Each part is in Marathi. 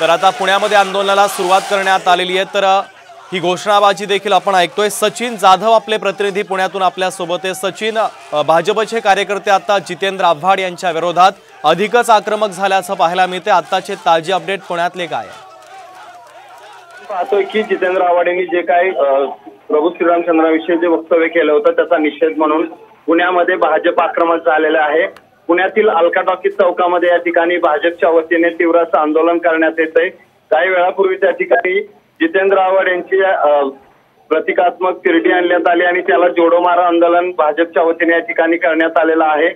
तर आता पुण्यामध्ये आंदोलनाला सुरुवात करण्यात आलेली आहे। तर ही घोषणाबाजी देखील आपण ऐकतोय। सचिन जाधव आपले प्रतिनिधी पुण्यातून आपल्या सोबत आहे। सचिन, भाजपचे कार्यकर्ते आता जितेंद्र आव्हाड यांच्या विरोधात अधिकच आक्रमक झाल्याचं पाहायला मिळते। आताचे ताजे अपडेट पुण्यातले काय? पाहतोय की जितेंद्र आव्हाड यांनी जे काही प्रभू श्रीरामचंद्राविषयी जे वक्तव्य केलं होतं त्याचा निषेध म्हणून पुण्यामध्ये भाजप आक्रमक झालेलं आहे। पुण्यातील अलका टॉकीज चौकामध्ये या ठिकाणी भाजपच्या वतीने तीव्र असं आंदोलन करण्यात येतंय। काही वेळापूर्वी त्या ठिकाणी जितेंद्र आव्हाड यांची प्रतिकात्मक तिरडी आणण्यात आली आणि त्याला जोडो मारो आंदोलन भाजपच्या वतीने या ठिकाणी करण्यात आलेलं आहे।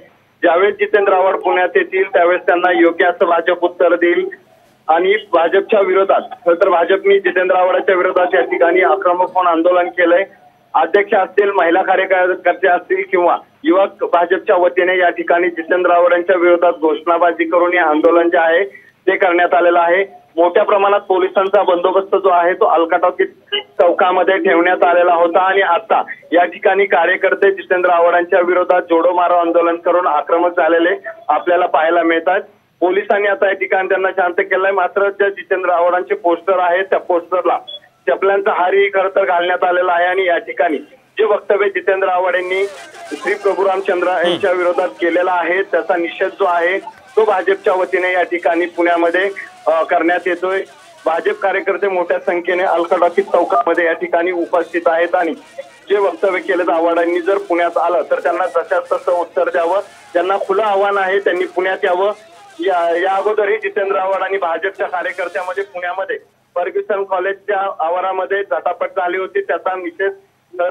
ज्यावेळेस जितेंद्र आव्हाड पुण्यात येतील त्यावेळेस त्यांना योग्य असं भाजप उत्तर देईल आणि भाजपच्या विरोधात तर भाजपने जितेंद्र आव्हाडच्या विरोधात या ठिकाणी आक्रमक होऊन आंदोलन केलंय। अध्यक्ष असतील, महिला कार्यकर्ते असतील किंवा युवक भाजपच्या वतीने या ठिकाणी जितेंद्र आव्हाड यांच्या विरोधात घोषणाबाजी करून हे आंदोलन जे आहे ते करण्यात आलेलं आहे। मोठ्या प्रमाणात पोलिसांचा बंदोबस्त जो आहे तो अलका टॉकीज चौकामध्ये ठेवण्यात आलेला होता आणि आता या ठिकाणी कार्यकर्ते जितेंद्र आव्हाडांच्या विरोधात जोडो मारो आंदोलन करून आक्रमक झालेले आपल्याला पाहायला मिळतात। पोलिसांनी आता या ठिकाणी त्यांना शांत केलंय। मात्र ज्या जितेंद्र आव्हाडांचे पोस्टर आहेत त्या पोस्टरला चपल्यांचा हारही खरं तर घालण्यात आलेला आहे आणि या ठिकाणी जे वक्तव्य जितेंद्र आव्हाड यांनी श्री प्रभू रामचंद्र यांच्या विरोधात केलेला आहे त्याचा निषेध जो आहे तो भाजपच्या वतीने या ठिकाणी पुण्यामध्ये करण्यात येतोय। भाजप कार्यकर्ते मोठ्या संख्येने अलका टॉकीज चौकामध्ये या ठिकाणी उपस्थित आहेत आणि जे वक्तव्य केलं आव्हाडांनी जर पुण्यात आलं तर त्यांना तशाच तसं उत्तर द्यावं। त्यांना खुलं आव्हान आहे, त्यांनी पुण्यात यावं। या अगोदरही जितेंद्र आव्हाड आणि भाजपच्या कार्यकर्त्यामध्ये पुण्यामध्ये फर्ग्युसन कॉलेजच्या आवारामध्ये झटापट झाली होती, त्याचा निषेध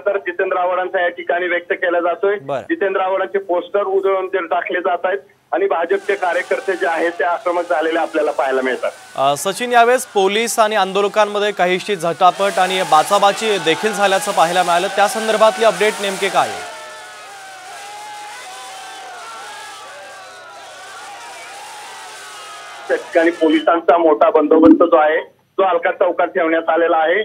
तर जितेंद्र आव्हाडांचा या ठिकाणी व्यक्त केला जातोय। जितेंद्र आव्हाडांचे पोस्टर उधळून टाकले जात आहेत आणि भाजपचे कार्यकर्ते जे आहेत ते आक्रमक झालेले आपल्याला पाहायला मिळतात। सचिन, यावेळेस पोलीस आणि आंदोलकांमध्ये काहीशी झटापट आणि बाचाबाची देखील झाल्याचं पाहायला मिळालं, त्या संदर्भातले अपडेट नेमके काय आहे? त्या ठिकाणी पोलिसांचा मोठा बंदोबस्त जो आहे तो अलका चौकात ठेवण्यात आलेला आहे।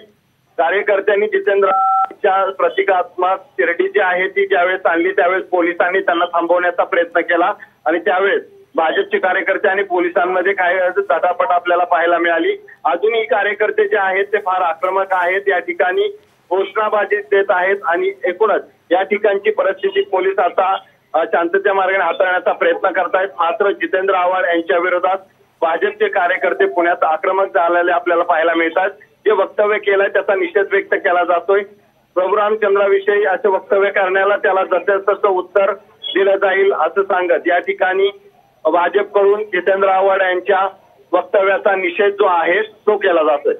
कार्यकर्त्यांनी जितेंद्रच्या प्रतिकात्मक तिरडी जी आहे ती ज्यावेळेस आणली त्यावेळेस पोलिसांनी त्यांना थांबवण्याचा प्रयत्न केला आणि त्यावेळेस भाजपचे कार्यकर्ते आणि पोलिसांमध्ये काही झटापट आपल्याला पाहायला मिळाली। अजूनही कार्यकर्ते जे आहेत ते फार आक्रमक आहेत, या ठिकाणी घोषणाबाजी देत आहेत आणि एकूणच या ठिकाणची परिस्थिती पोलीस आता शांततेच्या मार्गाने हाताळण्याचा प्रयत्न करतायत। मात्र जितेंद्र आव्हाड यांच्या विरोधात भाजपचे कार्यकर्ते पुण्यात आक्रमक झालेले आपल्याला पाहायला मिळतात। जे वक्तव्य केलंय त्याचा निषेध व्यक्त केला जातोय। प्रभू रामचंद्राविषयी असे वक्तव्य करण्याला त्याला तसं उत्तर दिलं जाईल असं सांगत या ठिकाणी भाजपकडून जितेंद्र आव्हाड यांच्या वक्तव्याचा निषेध जो आहे तो केला जातोय।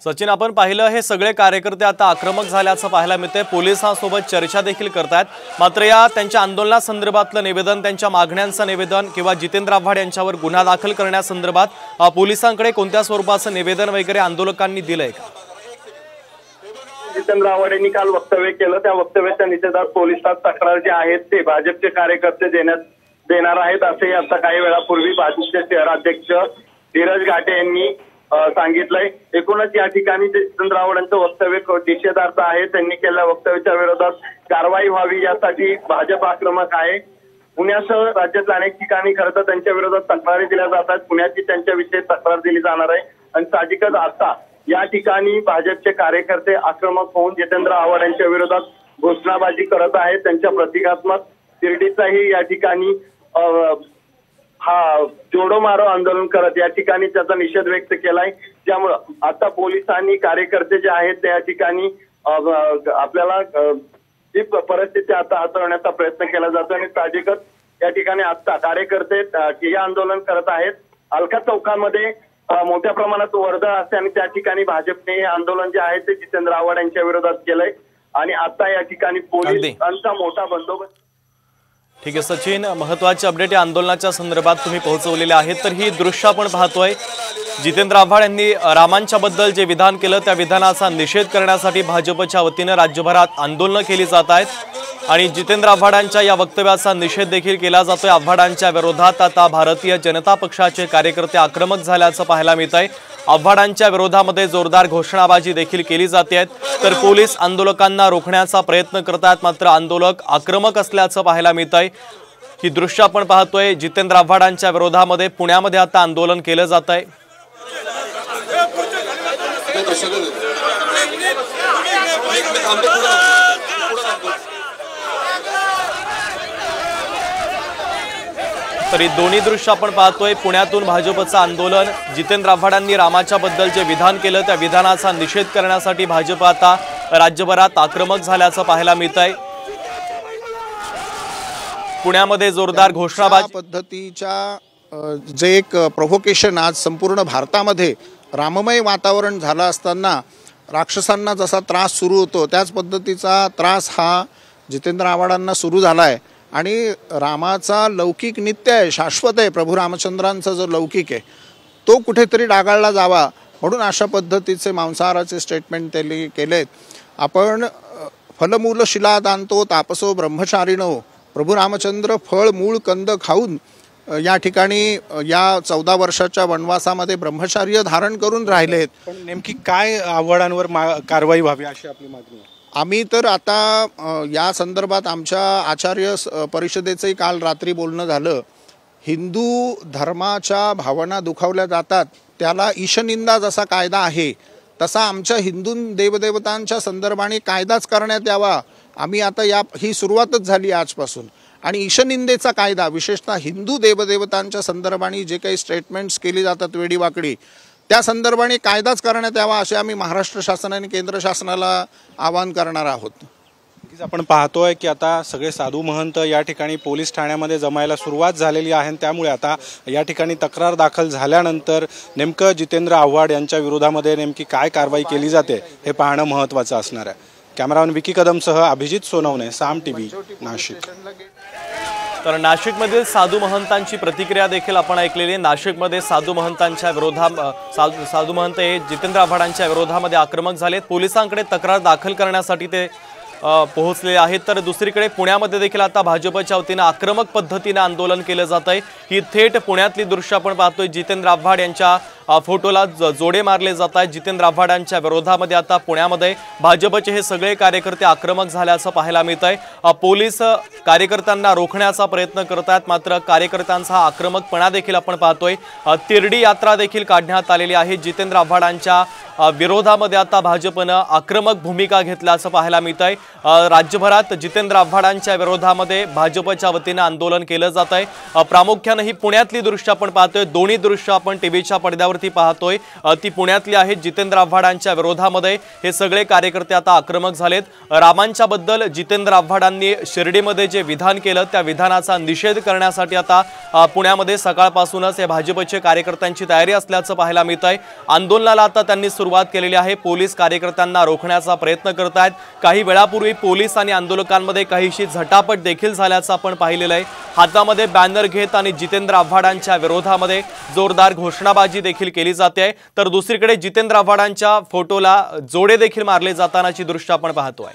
सचिन, आपण पाहिलं हे सगळे कार्यकर्ते आता आक्रमक झाल्याचं पाहायला मिळतंय, पोलिसांसोबत चर्चा देखील करतायत। मात्र या त्यांच्या आंदोलनासंदर्भातलं निवेदन, त्यांच्या मागण्यांचं निवेदन किंवा जितेंद्र आव्हाड यांच्यावर गुन्हा दाखल करण्यासंदर्भात पोलिसांकडे कोणत्या स्वरूपाचं निवेदन वगैरे आंदोलकांनी दिलंय का? जितेंद्र आव्हाड यांनी काल वक्तव्य केलं, त्या वक्तव्याच्या निषेधात पोलिसात तक्रार जे आहेत ते भाजपचे कार्यकर्ते देणार आहेत असे आता काही वेळापूर्वी भाजपचे शहराध्यक्ष धीरज घाटे यांनी सांगितलंय। एकूणच या ठिकाणी जितेंद्र आव्हाडांचं वक्तव्य निषेधार्थ आहे, त्यांनी केलेल्या वक्तव्याच्या विरोधात कारवाई व्हावी यासाठी भाजप आक्रमक आहे। पुण्यासह राज्यातल्या अनेक ठिकाणी खरं तर त्यांच्या विरोधात तक्रारी दिल्या जातात, पुण्याची त्यांच्याविषयी तक्रार दिली जाणार आहे आणि साहजिकच आता या ठिकाणी भाजपचे कार्यकर्ते आक्रमक होऊन जितेंद्र आव्हाड यांच्या विरोधात घोषणाबाजी करत आहेत। त्यांच्या प्रतिकात्मक तिरडीचाही या ठिकाणी जोडो मारो आंदोलन करत या ठिकाणी त्याचा निषेध व्यक्त केलाय। त्यामुळे आता पोलिसांनी कार्यकर्ते जे आहेत त्या ठिकाणी आपल्याला जी परिस्थिती आता हाताळण्याचा प्रयत्न केला जातो आणि साहजिकच या ठिकाणी आता कार्यकर्ते हे आंदोलन करत आहेत। अलका चौकामध्ये मोठ्या प्रमाणात वर्दळ असते आणि त्या ठिकाणी भाजपने हे आंदोलन जे आहे ते जितेंद्र आव्हाड यांच्या विरोधात केलंय आणि आता या ठिकाणी पोलिसांचा मोठा बंदोबस्त। ठीक आहे सचिन, महत्त्वाचे अपडेट या आंदोलनाच्या संदर्भात तुम्ही पोहोचवलेले आहेत। तर ही दृश्य आपण पाहतोय, जितेंद्र आव्हाड यांनी रामांच्या बद्दल जे विधान केलं त्या विधानाचा निषेध करण्यासाठी भाजपच्या वतीने राज्यभरात आंदोलनं केली जात आहेत आणि जितेंद्र आव्हाडांच्या या वक्तव्याचा निषेध देखील केला जातोय। आव्हाडांच्या विरोधात आता भारतीय जनता पक्षाचे कार्यकर्ते आक्रमक झाल्याचं पाहायला मिळतंय। आव्हाडांच्या विरोधामध्ये जोरदार घोषणाबाजी देखील केली जाते, तर पोलीस आंदोलकांना रोखण्याचा प्रयत्न करतात, मात्र आंदोलक आक्रमक असल्याचं पाहायला मिळतंय। ही दृश्य आपण पाहतोय। जितेंद्र आव्हाडांच्या विरोधामध्ये पुण्यामध्ये आता आंदोलन केलं जात आहे। तरी दोन्ही दृश्य आपण पाहतोय। पुण्यातून भाजपचं आंदोलन, जितेंद्र आव्हाडांनी रामाच्या बद्दल जे विधान केलं त्या विधानाचा निषेध करण्यासाठी भाजप आता राज्यभरात आक्रमक झाल्याचं पाहायला मिळतंय। पुण्यामध्ये जोरदार घोषणाबाजी पद्धतीच्या जे एक प्रोव्होकेशन आज संपूर्ण भारतामध्ये राममय वातावरण झालं असताना राक्षसांना जसा त्रास सुरू होतो त्याच पद्धतीचा त्रास हा जितेंद्र आव्हाडांना सुरू झाला आहे। आणि रामाचा लौकिक नित्य आहे, शाश्वत आहे। प्रभू रामचंद्रांचा जो लौकिक आहे तो कुठेतरी डागाळला जावा म्हणून अशा पद्धतीचे मांसाहाराचे स्टेटमेंट त्यांनी केलेत। आपण फलमूल शिला दांतो तापसो ब्रह्मचारिणो, प्रभू रामचंद्र फळ मूळ कंद खाऊन या ठिकाणी या 14 वर्षाच्या वनवासामध्ये ब्रह्मचर्य धारण करून राहिलेत। पण नेमकी काय आव्हाडांवर कारवाई व्हावी अशी आपली मागणी आहे? आम्ही तर आता या संदर्भात आमच्या आचार्य परिषदेचंही काल रात्री बोलणं झालं। हिंदू धर्माच्या भावना दुखावल्या जातात त्याला ईशनिंदा जसा कायदा आहे तसा आमच्या हिंदू देवदेवतांच्या संदर्भाने कायदाच करण्यात यावा। आम्ही आता ही सुरुवातच झाली आजपासून। आणि ईशनिंदेचा कायदा विशेषतः हिंदू देवदेवतांच्या संदर्भाने जे काही स्टेटमेंट्स केली जातात वेडीवाकडी त्या संदर्भाने कायदाच करण्यात यावा असे आम्ही महाराष्ट्र शासन आणि केंद्र शासनाला आवाहन करणार आहोत। आपण पाहतोय की आता सगळे साधू महंत या ठिकाणी पोलीस ठाण्यामध्ये जमायला सुरुवात झालेली आहे। त्यामुळे आता या ठिकाणी तक्रार दाखल झाल्यानंतर नेमकं जितेंद्र आव्हाड यांच्या विरोधामध्ये नेमकी काय कारवाई केली जाते हे पाहणं महत्त्वाचं असणार आहे। कॅमेरामॅन विकी कदमसह अभिजित सोनवणे, साम टीव्ही, नाशिक। तर नाशिकमधील साधू महंतांची प्रतिक्रिया देखील आपण ऐकलेली आहे। नाशिकमध्ये साधू महंतांच्या साधू महंत हे जितेंद्र आव्हाडांच्या विरोधामध्ये आक्रमक झालेत। पोलिसांकडे तक्रार दाखल करण्यासाठी ते पोहोचले आहेत। तर दुसरीकडे पुण्यामध्ये देखील आता भाजपच्या वतीने आक्रमक पद्धतीने आंदोलन केलं जात आहे। ही थेट पुण्यातली दृश्य आपण पाहतोय। जितेंद्र आव्हाड यांच्या फोटोला जोडे मारले जात आहेत। जितेंद्र आव्हाडांच्या विरोधामध्ये आता पुण्यामध्ये भाजपचे हे सगळे कार्यकर्ते आक्रमक झाल्याचं पाहायला मिळत आहे। पोलीस कार्यकर्त्यांना रोखण्याचा प्रयत्न करत आहेत, मात्र कार्यकर्त्यांचा हा आक्रमकपणा देखील आपण पाहतोय। तिरडी यात्रा देखील काढण्यात आलेली आहे। जितेंद्र आव्हाडांच्या विरोधामध्ये आता भाजपनं आक्रमक भूमिका घेतल्याचं पाहायला मिळत आहे। राज्यभरात जितेंद्र आव्हाडांच्या विरोधामध्ये भाजपच्या वतीने आंदोलन केलं जात आहे। प्रामुख्याने ही पुण्यातली दृश्य आपण पाहतोय। दोन्ही दृश्य आपण टीव्हीच्या पडद्यावरती पाहतोय, ती पुण्यातली आहेत। जितेंद्र आव्हाडांच्या विरोधामध्ये हे सगळे कार्यकर्ते आता आक्रमक झालेत। रामांच्या बद्दल जितेंद्र आव्हाडांनी शिर्डीमध्ये जे विधान केलं त्या विधानाचा निषेध करण्यासाठी आता पुण्यामध्ये सकाळपासूनच हे भाजपचे कार्यकर्त्यांची तयारी असल्याचं पाहायला मिळत आहे। आंदोलनाला आता त्यांनी सुरुवात केलेली आहे। पोलीस कार्यकर्त्यांना रोखण्याचा प्रयत्न करत आहेत। काही वेळापूर्वी पोलीस आणि आंदोलकांमध्ये काहीशी झटापट देखील झाल्याचं आपण पाहिलेलं आहे। हातामध्ये बॅनर घेत आणि जितेंद्र आव्हाडांच्या विरोधामध्ये जोरदार घोषणाबाजी देखील केली जाते। तर दुसरीकडे जितेंद्र आव्हाडांच्या फोटोला जोडे देखील मारले जातानाची दृश्य आपण पाहतोय।